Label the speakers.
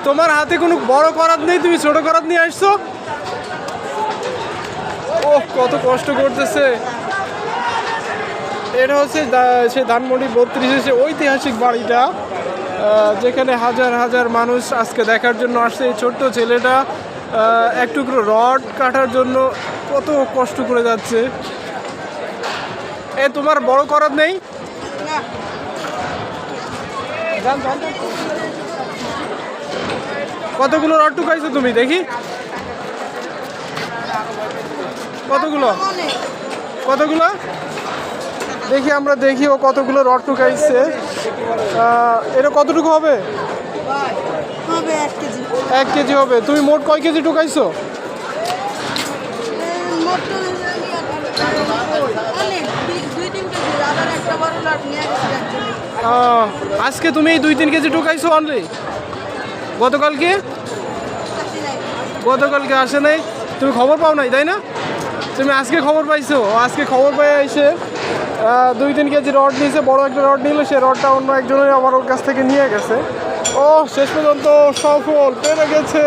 Speaker 1: তোমার হাতে কোনো বড় করাত নেই, তুমি ছোট করাত নিয়ে আসছো। ও কত কষ্ট করতেছে। এটা হচ্ছে সে ধানমন্ডি 32 সে ঐতিহাসিক বাড়িটা, যেখানে হাজার হাজার মানুষ আজকে দেখার জন্য আসছে। এই ছোট্ট ছেলেটা এক টুকরো রড কাটার জন্য কত কষ্ট করে যাচ্ছে। তোমার বড় করাত নেই? কতগুলো রড টুকাইছো তুমি দেখি? কতগুলো কতগুলো দেখি, আমরা দেখি ও কতগুলো রড টুকাইছে। এটা কতটুকু হবে? 1 কেজি হবে। তুমি মোট কয় কেজি টুকাইছো? আজকে তুমি এই 2-3 কেজি টুকাইছো অনলি? গতকালকে আসে নাই? তুমি খবর পাও নাই তাই না? তুমি আজকে খবর পাইছো? আজকে খবর পেয়ে এসে 2-3 কেজি রড নিয়েছে। বড় একটা রড নিল, সে রডটা অন্য একজনের আমার ওর কাছ থেকে নিয়ে গেছে। ও শেষ পর্যন্ত সফল পেরে গেছে।